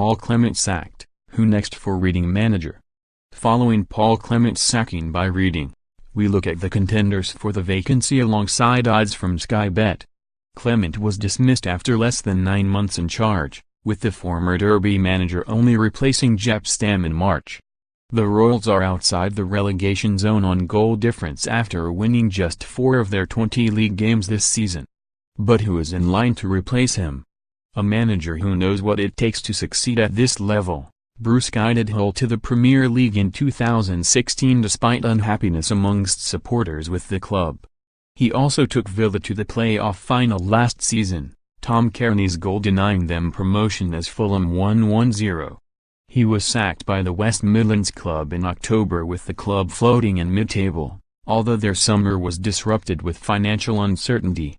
Paul Clement sacked, who next for Reading manager? Following Paul Clement's sacking by Reading, we look at the contenders for the vacancy alongside odds from Sky Bet. Clement was dismissed after less than 9 months in charge, with the former Derby manager only replacing Jaap Stam in March. The Royals are outside the relegation zone on goal difference after winning just 4 of their 20 league games this season. But who is in line to replace him? A manager who knows what it takes to succeed at this level. Bruce guided Hull to the Premier League in 2016 despite unhappiness amongst supporters with the club. He also took Villa to the playoff final last season, Tom Cairney's goal denying them promotion as Fulham won 1-0. He was sacked by the West Midlands club in October with the club floating in mid-table, although their summer was disrupted with financial uncertainty.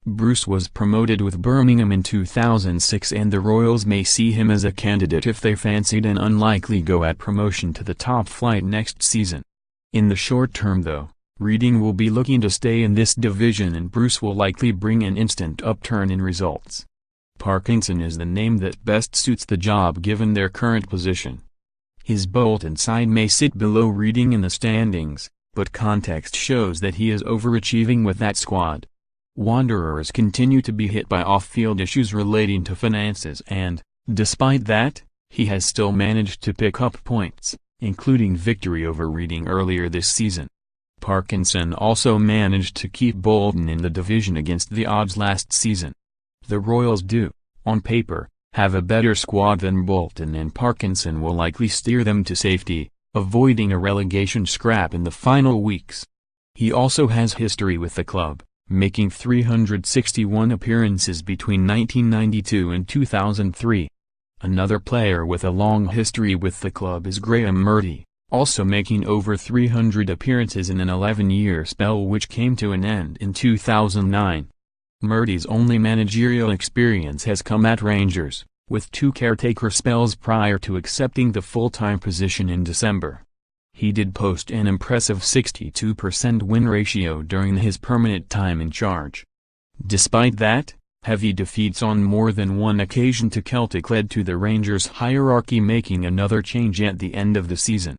Bruce was promoted with Birmingham in 2006 and the Royals may see him as a candidate if they fancied an unlikely go at promotion to the top flight next season. In the short term though, Reading will be looking to stay in this division and Bruce will likely bring an instant upturn in results. Parkinson is the name that best suits the job given their current position. His Bolton side may sit below Reading in the standings, but context shows that he is overachieving with that squad. Wanderers continue to be hit by off-field issues relating to finances and, despite that, he has still managed to pick up points, including victory over Reading earlier this season. Parkinson also managed to keep Bolton in the division against the odds last season. The Royals do, on paper, have a better squad than Bolton and Parkinson will likely steer them to safety, avoiding a relegation scrap in the final weeks. He also has history with the club, making 361 appearances between 1992 and 2003. Another player with a long history with the club is Graham Murdy, also making over 300 appearances in an 11-year spell which came to an end in 2009. Murdy's only managerial experience has come at Rangers, with 2 caretaker spells prior to accepting the full-time position in December. He did post an impressive 62% win ratio during his permanent time in charge. Despite that, heavy defeats on more than one occasion to Celtic led to the Rangers' hierarchy making another change at the end of the season.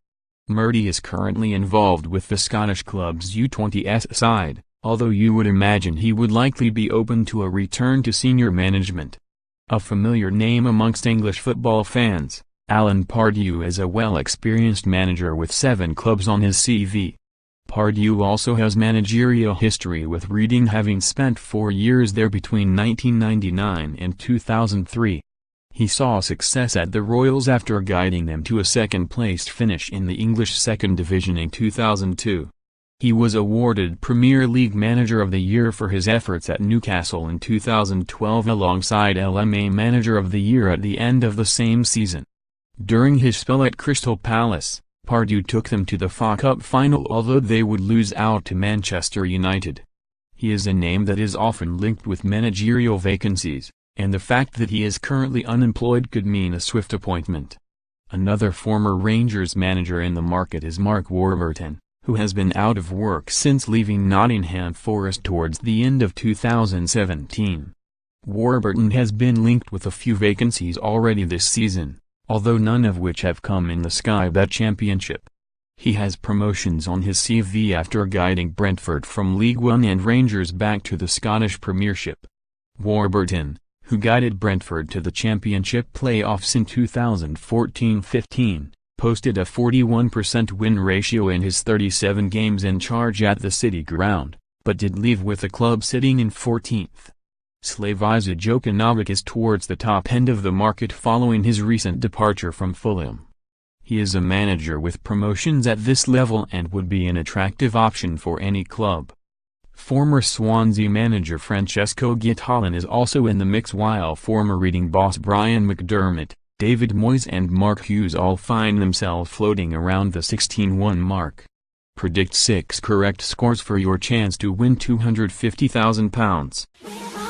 Murdy is currently involved with the Scottish club's U20s side, although you would imagine he would likely be open to a return to senior management. A familiar name amongst English football fans, Alan Pardew is a well-experienced manager with 7 clubs on his CV. Pardew also has managerial history with Reading, having spent 4 years there between 1999 and 2003. He saw success at the Royals after guiding them to a second-placed finish in the English Second Division in 2002. He was awarded Premier League Manager of the Year for his efforts at Newcastle in 2012 alongside LMA Manager of the Year at the end of the same season. During his spell at Crystal Palace, Pardew took them to the FA Cup final although they would lose out to Manchester United. He is a name that is often linked with managerial vacancies, and the fact that he is currently unemployed could mean a swift appointment. Another former Rangers manager in the market is Mark Warburton, who has been out of work since leaving Nottingham Forest towards the end of 2017. Warburton has been linked with a few vacancies already this season, although none of which have come in the Sky Bet Championship. He has promotions on his CV after guiding Brentford from League One and Rangers back to the Scottish Premiership. Warburton, who guided Brentford to the Championship playoffs in 2014-15, posted a 41% win ratio in his 37 games in charge at the City Ground, but did leave with the club sitting in 14th. Slavisa Jokanovic is towards the top end of the market following his recent departure from Fulham. He is a manager with promotions at this level and would be an attractive option for any club. Former Swansea manager Francesco Guittolin is also in the mix while former Reading boss Brian McDermott, David Moyes and Mark Hughes all find themselves floating around the 16-1 mark. Predict 6 correct scores for your chance to win £250,000.